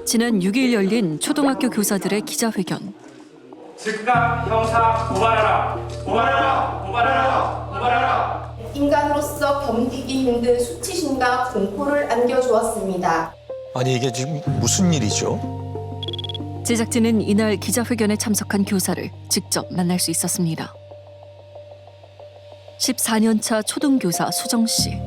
지난 6일 열린 초등학교 교사들의 기자회견. 즉각 형사 고발하라! 고발하라! 고발하라! 고발하라! 인간으로서 견디기 힘든 수치심과 공포를 안겨주었습니다. 아니 이게 지금 무슨 일이죠? 제작진은 이날 기자회견에 참석한 교사를 직접 만날 수 있었습니다. 14년차 초등교사 수정 씨.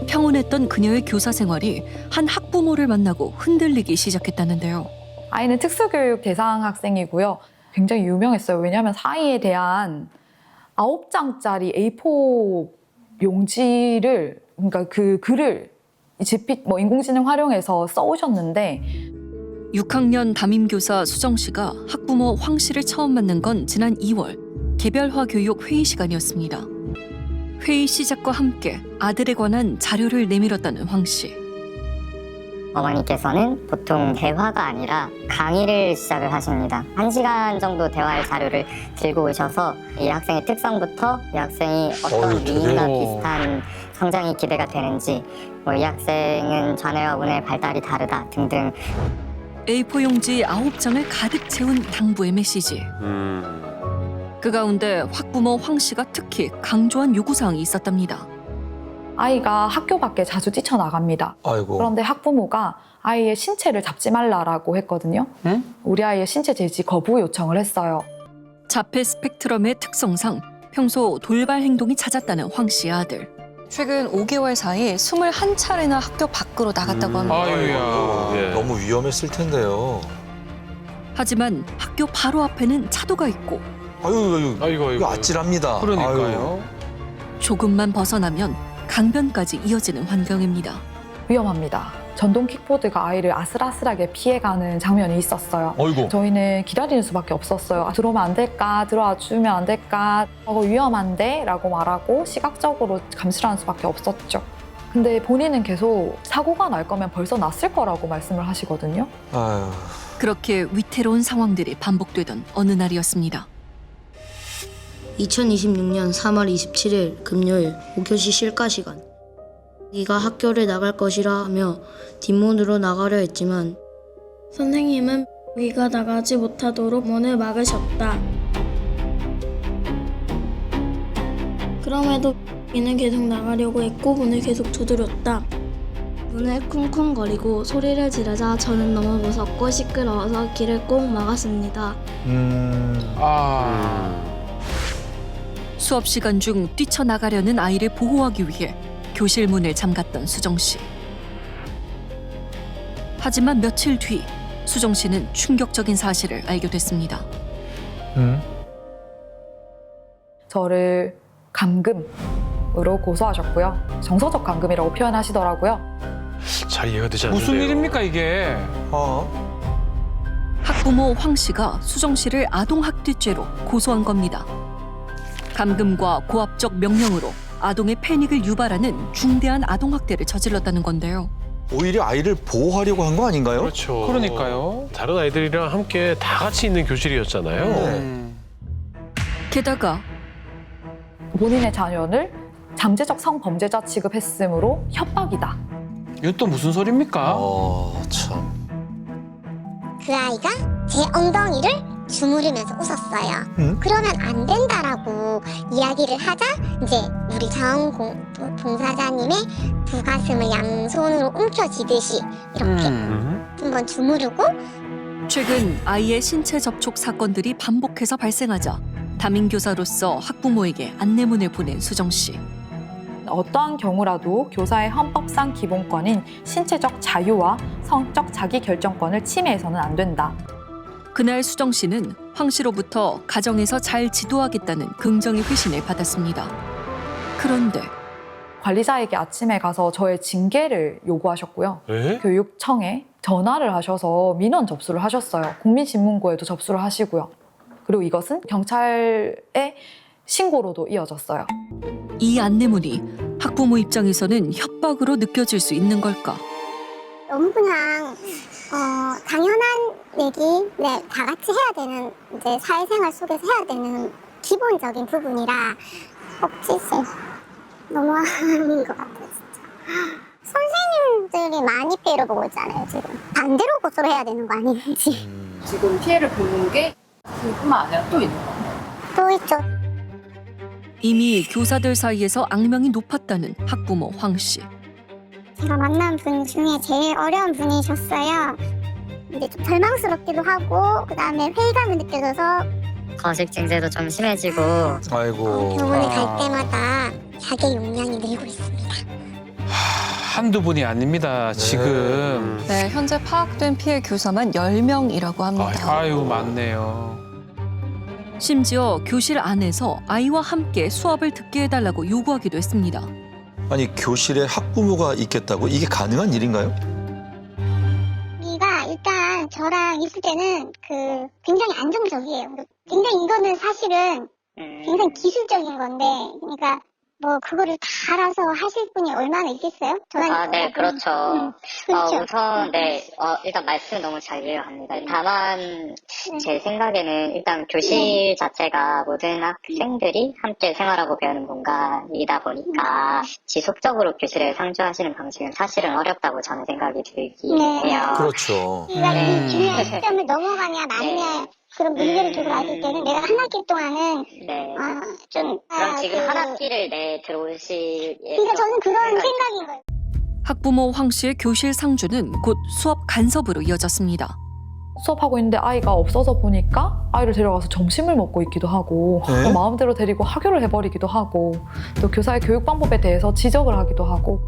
평온했던 그녀의 교사 생활이 한 학부모를 만나고 흔들리기 시작했다는데요. 아이는 특수교육 대상 학생이고요. 굉장히 유명했어요. 왜냐하면 사이에 대한 9장짜리 A4 용지를, 그러니까 그 글을 인공지능 활용해서 써오셨는데 6학년 담임교사 수정 씨가 학부모 황 씨를 처음 만난 건 지난 2월 개별화 교육 회의 시간이었습니다. 회의 시작과 함께 아들에 관한 자료를 내밀었다는 황 씨. 어머니께서는 보통 대화가 아니라 강의를 시작을 하십니다. 1시간 정도 대화할 자료를 들고 오셔서 이 학생의 특성부터 이 학생이 어떤 미인과 비슷한 성장이 기대가 되는지, 이 학생은 자네와 운의 발달이 다르다 등등. A4 용지 9장을 가득 채운 당부의 메시지. 그 가운데 학부모 황 씨가 특히 강조한 요구사항이 있었답니다. 아이가 학교 밖에 자주 뛰쳐나갑니다. 아이고. 그런데 학부모가 아이의 신체를 잡지 말라라고 했거든요. 응? 우리 아이의 신체 제지 거부 요청을 했어요. 자폐 스펙트럼의 특성상 평소 돌발 행동이 잦았다는 황 씨의 아들. 최근 5개월 사이 21차례나 학교 밖으로 나갔다고 합니다. 아유야. 예. 너무 위험했을 텐데요. 하지만 학교 바로 앞에는 차도가 있고 아이고. 이거 아찔합니다. 그러니까요. 조금만 벗어나면 강변까지 이어지는 환경입니다. 위험합니다. 전동 킥보드가 아이를 아슬아슬하게 피해가는 장면이 있었어요. 아이고. 저희는 기다리는 수밖에 없었어요. 들어오면 안 될까? 들어와 주면 안 될까? 위험한데? 라고 말하고 시각적으로 감시하는 수밖에 없었죠. 근데 본인은 계속 사고가 날 거면 벌써 났을 거라고 말씀을 하시거든요. 아유. 그렇게 위태로운 상황들이 반복되던 어느 날이었습니다. 2026년 3월 27일 금요일 5교시 실가 시간. 네가 학교를 나갈 것이라 하며 뒷문으로 나가려 했지만 선생님은 네가 나가지 못하도록 문을 막으셨다. 그럼에도 이는 계속 나가려고 했고 문을 계속 두드렸다. 문을 쿵쿵거리고 소리를 지르자 저는 너무 무섭고 시끄러워서 길을 꼭 막았습니다. 수업 시간 중 뛰쳐나가려는 아이를 보호하기 위해 교실 문을 잠갔던 수정 씨. 하지만 며칠 뒤 수정 씨는 충격적인 사실을 알게 됐습니다. 저를 감금으로 고소하셨고요. 정서적 감금이라고 표현하시더라고요. 잘 이해가 되지 않는데요. 무슨 일입니까 이게? 학부모 황 씨가 수정 씨를 아동학대죄로 고소한 겁니다. 감금과 고압적 명령으로 아동의 패닉을 유발하는 중대한 아동학대를 저질렀다는 건데요. 오히려 아이를 보호하려고 한 거 아닌가요? 그렇죠. 그러니까요. 다른 아이들이랑 함께 다 같이 있는 교실이었잖아요. 네. 게다가 본인의 자녀를 잠재적 성범죄자 취급했으므로 협박이다. 이건 또 무슨 소리입니까? 참. 그 아이가 제 엉덩이를 주무르면서 웃었어요. 그러면 안 된다라고 이야기를 하자 이제 우리 자원봉사자님의 두 가슴을 양손으로 움켜쥐듯이 이렇게 한번 주무르고 최근 아이의 신체 접촉 사건들이 반복해서 발생하자 담임교사로서 학부모에게 안내문을 보낸 수정 씨. 어떠한 경우라도 교사의 헌법상 기본권인 신체적 자유와 성적 자기결정권을 침해해서는 안 된다. 그날 수정 씨는 황 씨로부터 가정에서 잘 지도하겠다는 긍정의 회신을 받았습니다. 그런데 관리자에게 아침에 가서 저의 징계를 요구하셨고요. 에? 교육청에 전화를 하셔서 민원 접수를 하셨어요. 국민신문고에도 접수를 하시고요. 그리고 이것은 경찰에 신고로도 이어졌어요. 이 안내문이 학부모 입장에서는 협박으로 느껴질 수 있는 걸까? 너무 그냥 당연한 얘기, 네, 다 같이 해야 되는 이제 사회생활 속에서 해야 되는 기본적인 부분이라 억지세 너무하는 것 같아요, 진짜. 선생님들이 많이 피해를 보고 있잖아요, 지금. 반대로 고소를 해야 되는 거 아닌지. 지금 피해를 보는 게 그뿐만 아니라 또 있는 건가요? 또 있죠. 이미 교사들 사이에서 악명이 높았다는 학부모 황 씨. 제가 만난 분 중에 제일 어려운 분이셨어요. 근데 좀 절망스럽기도 하고, 그 다음에 회의감이 느껴져서 거식 증세도 좀 심해지고 아이고. 병원에 갈 때마다 자기 용량이 늘고 있습니다. 한두 분이 아닙니다, 지금. 네, 현재 파악된 피해 교사만 10명이라고 합니다. 아유, 많네요. 심지어 교실 안에서 아이와 함께 수업을 듣게 해달라고 요구하기도 했습니다. 아니 교실에 학부모가 있겠다고 이게 가능한 일인가요? 여기가 일단 저랑 있을 때는 굉장히 안정적이에요. 굉장히 이거는 사실은 굉장히 기술적인 건데, 그러니까 뭐 그거를 다 알아서 하실 분이 얼마나 있겠어요? 네, 그렇죠. 그렇죠. 우선 일단 말씀 너무 잘 이해합니다. 다만 제 생각에는 일단 교실 자체가 모든 학생들이 함께 생활하고 배우는 공간이다 보니까 지속적으로 교실에 상주하시는 방식은 사실은 어렵다고 저는 생각이 들긴 해요. 그렇죠. 그러니까 이 중요한 시점을 넘어가냐 마냐 그런 문제를 두고 봤을 때는 내가 한 학기 동안은 네. 좀 그럼 지금 한 학기를 들어오실 그러니까 저는 그런 생각인 거예요. 학부모 황 씨의 교실 상주는 곧 수업 간섭으로 이어졌습니다. 수업하고 있는데 아이가 없어서 보니까 아이를 데려가서 점심을 먹고 있기도 하고 네? 마음대로 데리고 하교를 해버리기도 하고 또 교사의 교육 방법에 대해서 지적을 하기도 하고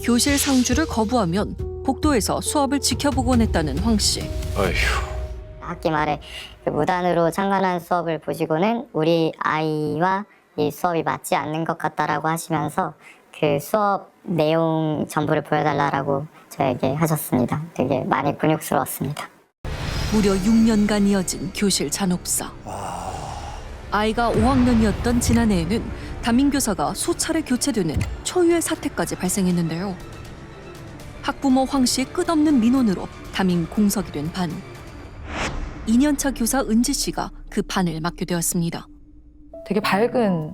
교실 상주를 거부하면 복도에서 수업을 지켜보곤 했다는 황 씨. 아휴. 학기 말에 무단으로 참관한 수업을 보시고는 우리 아이와 이 수업이 맞지 않는 것 같다라고 하시면서 그 수업 내용 전부를 보여달라고 저에게 하셨습니다. 되게 많이 곤욕스러웠습니다. 무려 6년간 이어진 교실 잔혹사. 아이가 5학년이었던 지난해에는 담임교사가 수차례 교체되는 초유의 사태까지 발생했는데요. 학부모 황 씨의 끝없는 민원으로 담임 공석이 된 반. 2년차 교사 은지 씨가 그 반을 맡게 되었습니다. 되게 밝은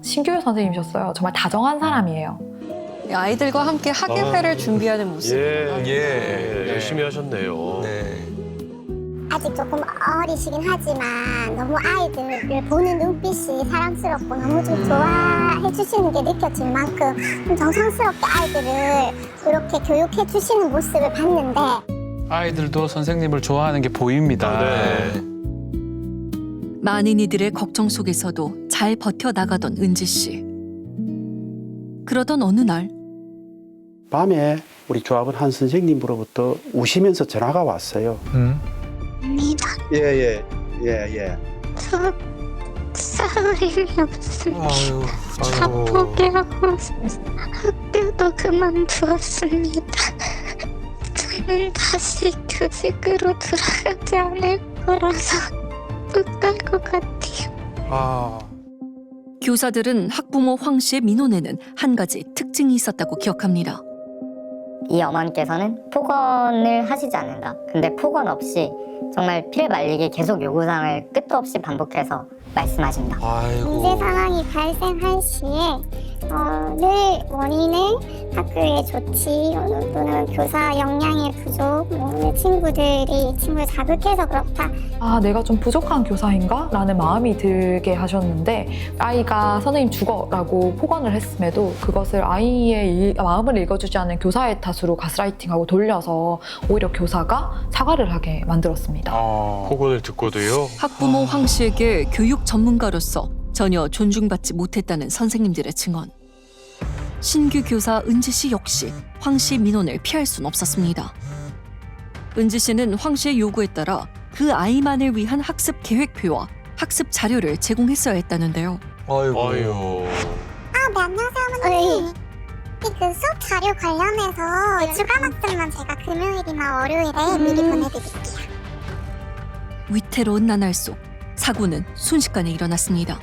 신교육 선생님이셨어요. 정말 다정한 사람이에요. 아이들과 함께 학예회를 준비하는 모습입니다. 예. 열심히 하셨네요. 네. 아직 조금 어리시긴 하지만 너무 아이들을 보는 눈빛이 사랑스럽고 너무 좀 좋아해 주시는 게 느껴질 만큼 좀 정성스럽게 아이들을 그렇게 교육해 주시는 모습을 봤는데 아이들도 선생님을 좋아하는 게 보입니다. 네. 많은 이들의 걱정 속에서도 잘 버텨나가던 은지 씨. 그러던 어느 날 밤에 우리 조합원 한 선생님으로부터 우시면서 전화가 왔어요. 입니다. 예. 저 싸움이 없습니다. 아유. 다 포기하고 학교도 그만두었습니다. 저는 다시 교직으로 돌아가지 않을 거라서 못 갈 것 같아요. 교사들은 학부모 황 씨의 민원에는 한 가지 특징이 있었다고 기억합니다. 이 어머니께서는 폭언을 하시지 않는다. 근데 폭언 없이 정말 피를 말리게 계속 요구사항을 끝도 없이 반복해서 말씀하신다. 문제 아이고. 상황이 발생할 시에 늘 원인은 학교의 조치 또는 교사 역량의 부족, 친구를 자극해서 그렇다. 아, 내가 좀 부족한 교사인가? 라는 마음이 들게 하셨는데 아이가 선생님 죽어라고 폭언을 했음에도 그것을 아이의 마음을 읽어주지 않은 교사의 탓으로 가스라이팅하고 돌려서 오히려 교사가 사과를 하게 만들었습니다. 폭언을 듣고도요. 학부모 황 씨에게 교육 전문가로서 전혀 존중받지 못했다는 선생님들의 증언. 신규 교사 은지 씨 역시 황 씨 민원을 피할 순 없었습니다. 은지 씨는 황 씨의 요구에 따라 그 아이만을 위한 학습 계획표와 학습 자료를 제공했어야 했다는데요. 아이고. 아유. 네, 안녕하세요, 어머니. 그 수업 자료 관련해서 주간 학생만 제가 금요일이나 월요일에 미리 보내드릴게요. 위태로운 나날 속 사고는 순식간에 일어났습니다.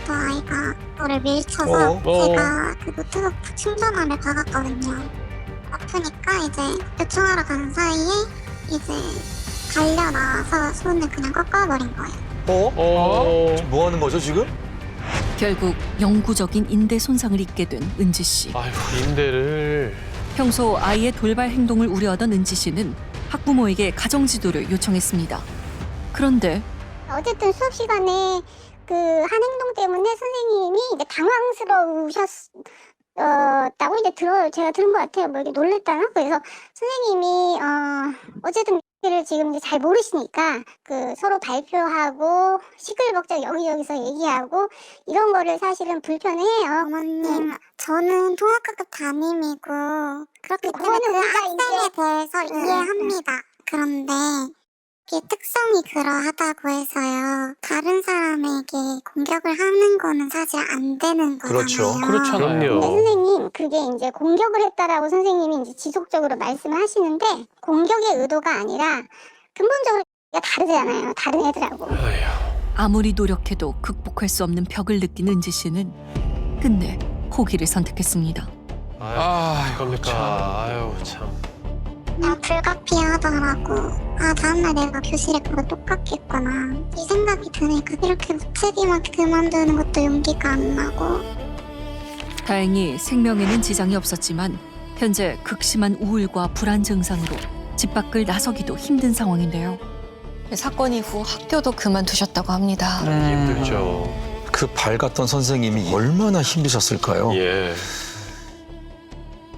저 아이가 저를 밀쳐서 어. 제가 그 노트북 충전함을 박았거든요. 아프니까 이제 요청하러 가는 사이에 이제 달려 나와서 손을 그냥 꺾어버린 거예요. 뭐 하는 거죠 지금? 결국 영구적인 인대 손상을 입게 된 은지 씨. 아유, 인대를. 평소 아이의 돌발 행동을 우려하던 은지 씨는 학부모에게 가정 지도를 요청했습니다. 그런데 어쨌든 수업 시간에 그 한 행동 때문에 선생님이 이제 당황스러우셨다고 이제 제가 들은 것 같아요. 뭐 이렇게 놀랬다나? 그래서 선생님이 어쨌든 를 지금 이제 잘 모르시니까 그 서로 발표하고 시끌벅적 여기저기서 얘기하고 이런 거를 사실은 불편해해요. 어머님, 저는 통합학급 담임이고 그렇기 때문에 그 학생에 대해서 이해합니다. 그런데 이게 특성이 그러하다고 해서요. 다른 사람에게 공격을 하는 거는 사실 안 되는 거잖아요. 그렇죠. 그렇잖아요. 근데 선생님, 그게 이제 공격을 했다라고 선생님이 이제 지속적으로 말씀을 하시는데 공격의 의도가 아니라 근본적으로 다르잖아요. 다른 애들하고. 아무리 노력해도 극복할 수 없는 벽을 느낀 은지 씨는 끝내 포기를 선택했습니다. 아유, 어떡합니까. 아유, 참. 불가피하더라고. 다음날 내가 교실에 가도 똑같겠구나. 이 생각이 드니까 이렇게 무책임하게 그만두는 것도 용기가 안 나고. 다행히 생명에는 지장이 없었지만 현재 극심한 우울과 불안 증상으로 집 밖을 나서기도 힘든 상황인데요. 사건 이후 학교도 그만두셨다고 합니다. 힘들죠. 그 밝았던 선생님이 얼마나 힘드셨을까요? 예.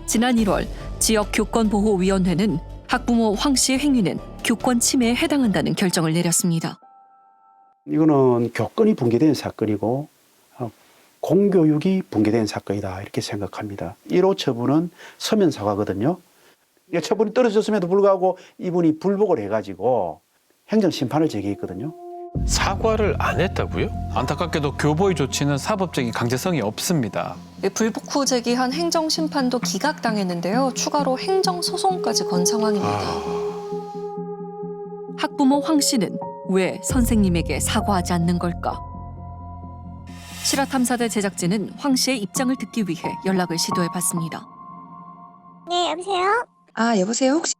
지난 1월 지역 교권보호위원회는 학부모 황 씨의 행위는 교권 침해에 해당한다는 결정을 내렸습니다. 이거는 교권이 붕괴된 사건이고 공교육이 붕괴된 사건이다 이렇게 생각합니다. 1호 처분은 서면 사과거든요. 처분이 떨어졌음에도 불구하고 이분이 불복을 해가지고 행정심판을 제기했거든요. 사과를 안 했다고요? 안타깝게도 교보의 조치는 사법적인 강제성이 없습니다. 불복 후 제기한 행정심판도 기각당했는데요. 추가로 행정소송까지 건 상황입니다. 학부모 황 씨는 왜 선생님에게 사과하지 않는 걸까? 실화탐사대 제작진은 황 씨의 입장을 듣기 위해 연락을 시도해봤습니다. 네, 여보세요? 여보세요. 혹시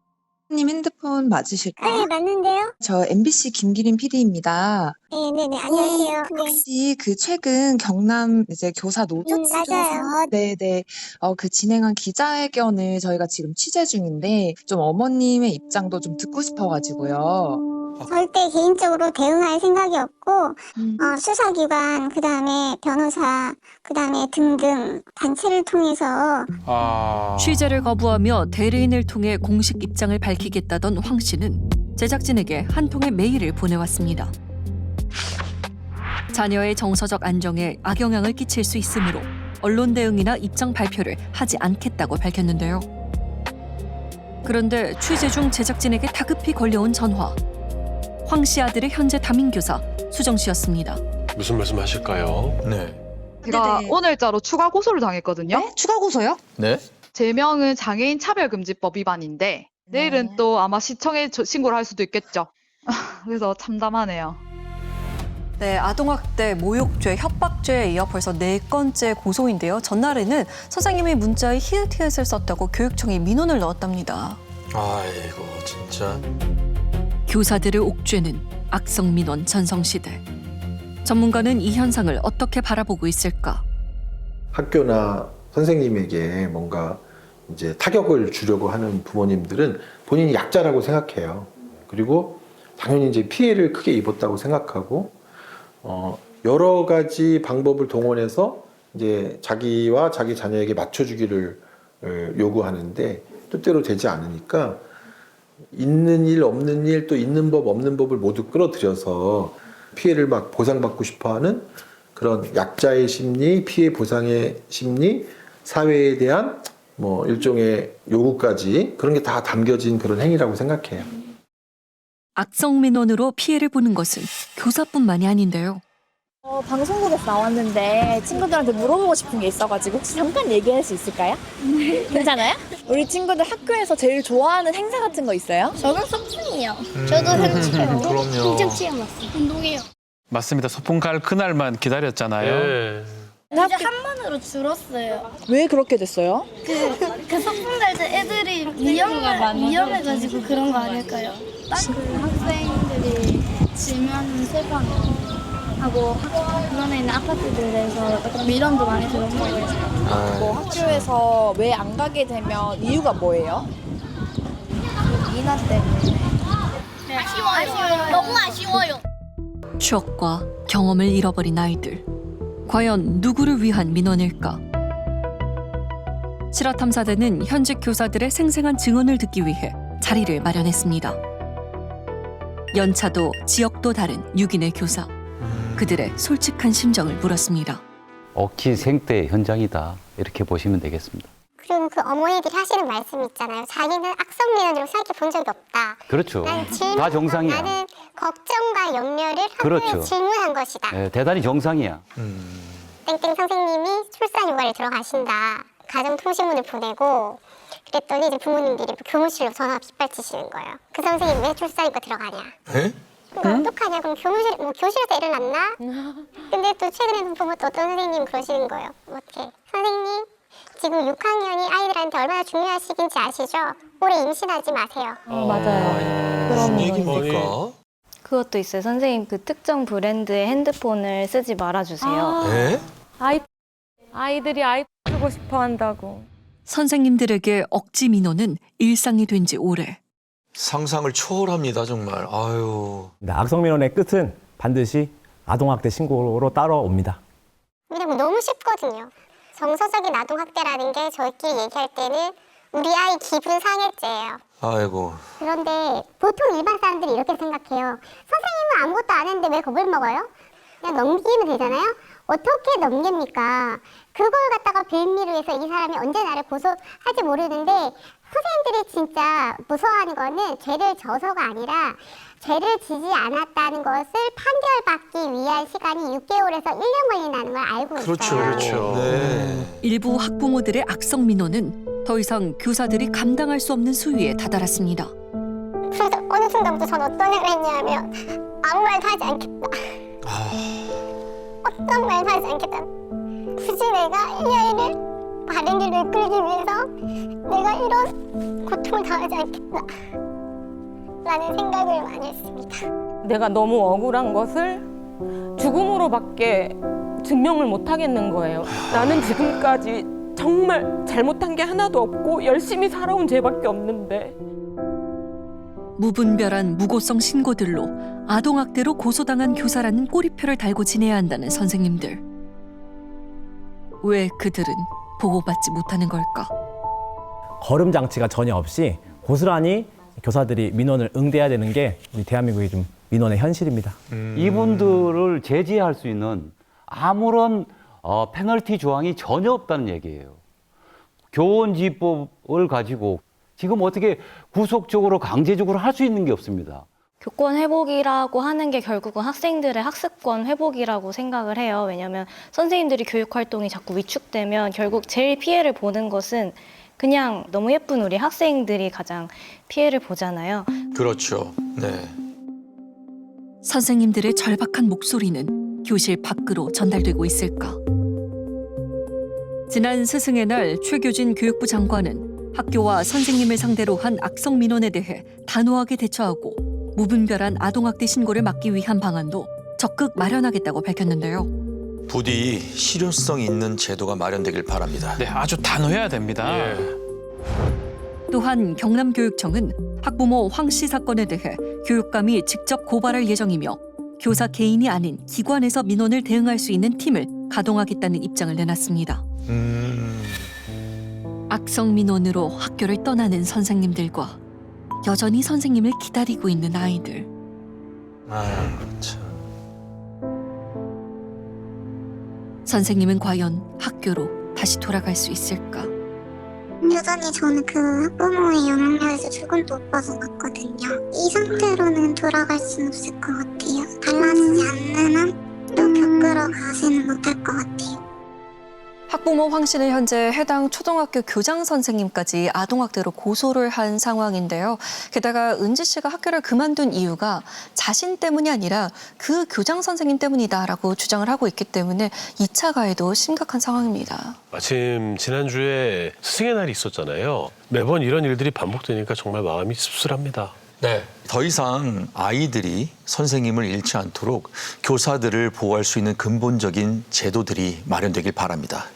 님 핸드폰 맞으실까요? 네, 맞는데요? 저 MBC 김기린 PD입니다. 네네네, 안녕하세요. 혹시 그 최근 경남 이제 교사 노조 측에서 맞아요. 네네 그 진행한 기자회견을 저희가 지금 취재 중인데 좀 어머님의 입장도 좀 듣고 싶어가지고요. 절대 개인적으로 대응할 생각이 없고 수사기관, 그다음에 변호사, 그다음에 등등 단체를 통해서 취재를 거부하며 대리인을 통해 공식 입장을 밝히겠다던 황 씨는 제작진에게 한 통의 메일을 보내왔습니다. 자녀의 정서적 안정에 악영향을 끼칠 수 있으므로 언론 대응이나 입장 발표를 하지 않겠다고 밝혔는데요. 그런데 취재 중 제작진에게 다급히 걸려온 전화. 황 씨 아들의 현재 담임교사 수정 씨였습니다. 무슨 말씀 하실까요? 네. 제가 오늘자로 추가 고소를 당했거든요. 네? 추가 고소요? 네? 제명은 장애인 차별금지법 위반인데 내일은 또 아마 시청에 신고를 할 수도 있겠죠. 그래서 참담하네요. 네, 아동학대, 모욕죄, 협박죄에 이어 벌써 4건째 고소인데요. 전날에는 선생님이 문자에 히읗히읗을 썼다고 교육청이 민원을 넣었답니다. 아이고 진짜. 교사들을 옥죄는 악성민원 전성시대. 전문가는 이 현상을 어떻게 바라보고 있을까? 학교나 선생님에게 뭔가 이제 타격을 주려고 하는 부모님들은 본인이 약자라고 생각해요. 그리고 당연히 이제 피해를 크게 입었다고 생각하고 여러 가지 방법을 동원해서 이제 자기와 자기 자녀에게 맞춰주기를 요구하는데 뜻대로 되지 않으니까 있는 일 없는 일 또 있는 법 없는 법을 모두 끌어들여서 피해를 막 보상받고 싶어하는 그런 약자의 심리, 피해 보상의 심리, 사회에 대한 뭐 일종의 요구까지 그런 게 다 담겨진 그런 행위라고 생각해요. 악성민원으로 피해를 보는 것은 교사뿐만이 아닌데요. 방송국에서 나왔는데 친구들한테 물어보고 싶은 게 있어가지고 혹시 잠깐 얘기할 수 있을까요? 괜찮아요? 우리 친구들 학교에서 제일 좋아하는 행사 같은 거 있어요? 저는 소풍이요. 저도 행체요. 그럼요. 행정 체험 왔어요. 운동이요. 맞습니다. 소풍 갈 그날만 기다렸잖아요. 예. 이제 한 번으로 줄었어요. 왜 그렇게 됐어요? 그 소풍 갈 때 애들이 위험해가지고 그런 거 아닐까요? 그 학생들이 지면 세방. 하고 주변에 있는 아파트들에서 민원도 많이 들어오고 있어요. 뭐 학교에서 왜 안 가게 되면 이유가 뭐예요? 인원 때문에. 아쉬워요. 너무 아쉬워요. 추억과 경험을 잃어버린 아이들. 과연 누구를 위한 민원일까? 실화탐사대는 현직 교사들의 생생한 증언을 듣기 위해 자리를 마련했습니다. 연차도 지역도 다른 6인의 교사. 그들의 솔직한 심정을 물었습니다. 억지 생태 현장이다. 이렇게 보시면 되겠습니다. 그리고 그 어머니들이 하시는 말씀 있잖아요. 자기는 악성 민원으로 생각해 본 적이 없다. 그렇죠. 난 질문, 다 정상이야. 나는 걱정과 염려를 학교에 그렇죠. 질문한 것이다. 네, 대단히 정상이야. 땡땡 선생님이 출산 휴가를 들어가신다. 가정통신문을 보내고 그랬더니 이제 부모님들이 교무실로 전화 빗발치시는 거예요. 그 선생님 왜 출산휴가 들어가냐. 에? 그럼 어떡하냐. 그럼 교실에서 애를 낳나? 근데 또 최근에 보면 또 어떤 선생님 그러시는 거예요. 어떻게 선생님 지금 6학년이 아이들한테 얼마나 중요하시긴지 아시죠? 올해 임신하지 마세요. 맞아요. 무슨 얘기입니까? 그것도 있어요. 선생님 그 특정 브랜드의 핸드폰을 쓰지 말아주세요. 에? 아이들이 아이폰 쓰고 싶어 한다고. 선생님들에게 억지 민원은 일상이 된 지 오래. 상상을 초월합니다, 정말. 아유. 악성 민원의 끝은 반드시 아동학대 신고로 따라옵니다. 왜냐면 너무 쉽거든요. 정서적인 아동학대라는 게 저희끼리 얘기할 때는 우리 아이 기분 상해죄예요. 아이고. 그런데 보통 일반 사람들이 이렇게 생각해요. 선생님은 아무것도 안 했는데 왜 겁을 먹어요? 그냥 넘기면 되잖아요. 어떻게 넘깁니까? 그걸 갖다가 빌미로 해서 이 사람이 언제 나를 고소할지 모르는데 선생님들이 진짜 무서워하는 거는 죄를 져서가 아니라 죄를 지지 않았다는 것을 판결받기 위한 시간이 6개월에서 1년 걸린다는 걸 알고 있어요. 그렇죠. 네. 일부 학부모들의 악성 민원은 더 이상 교사들이 감당할 수 없는 수위에 다다랐습니다. 그래서 어느 순간부터 전 어떤 생각을 했냐면 아무 말도 하지 않겠다. 어떤 말도 하지 않겠다. 굳이 내가 이 아이를 바른 길로 이끌기 위해서 내가 이런 고통을 당하지 않겠다. 라는 생각을 많이 했습니다. 내가 너무 억울한 것을 죽음으로밖에 증명을 못 하겠는 거예요. 나는 지금까지 정말 잘못한 게 하나도 없고 열심히 살아온 죄밖에 없는데. 무분별한 무고성 신고들로 아동학대로 고소당한 교사라는 꼬리표를 달고 지내야 한다는 선생님들. 왜 그들은 보호받지 못하는 걸까? 거름 장치가 전혀 없이 고스란히 교사들이 민원을 응대해야 되는 게 우리 대한민국의 좀 민원의 현실입니다. 이분들을 제지할 수 있는 아무런 페널티 조항이 전혀 없다는 얘기예요. 교원지법을 가지고 지금 어떻게 구속적으로 강제적으로 할 수 있는 게 없습니다. 교권 회복이라고 하는 게 결국은 학생들의 학습권 회복이라고 생각을 해요. 왜냐하면 선생님들이 교육 활동이 자꾸 위축되면 결국 제일 피해를 보는 것은 그냥 너무 예쁜 우리 학생들이 가장 피해를 보잖아요. 그렇죠. 네. 선생님들의 절박한 목소리는 교실 밖으로 전달되고 있을까? 지난 스승의 날 최교진 교육부 장관은 학교와 선생님을 상대로 한 악성 민원에 대해 단호하게 대처하고 무분별한 아동학대 신고를 막기 위한 방안도 적극 마련하겠다고 밝혔는데요. 부디 실효성 있는 제도가 마련되길 바랍니다. 네, 아주 단호해야 됩니다. 또한 경남교육청은 학부모 황 씨 사건에 대해 교육감이 직접 고발할 예정이며 교사 개인이 아닌 기관에서 민원을 대응할 수 있는 팀을 가동하겠다는 입장을 내놨습니다. 악성 민원으로 학교를 떠나는 선생님들과 여전히 선생님을 기다리고 있는 아이들. 참. 선생님은 과연 학교로 다시 돌아갈 수 있을까? 여전히 저는 그 학부모의 영향력에서 조금도 못 벗어났거든요. 이 상태로는 돌아갈 수는 없을 것 같아요. 달라지지 않는 한 또 겪으러 가지는 못할 것 같아요. 학부모 황 씨는 현재 해당 초등학교 교장 선생님까지 아동학대로 고소를 한 상황인데요. 게다가 은지 씨가 학교를 그만둔 이유가 자신 때문이 아니라 그 교장 선생님 때문이다라고 주장을 하고 있기 때문에 2차 가해도 심각한 상황입니다. 마침 지난주에 스승의 날이 있었잖아요. 매번 이런 일들이 반복되니까 정말 마음이 씁쓸합니다. 네. 더 이상 아이들이 선생님을 잃지 않도록 교사들을 보호할 수 있는 근본적인 제도들이 마련되길 바랍니다.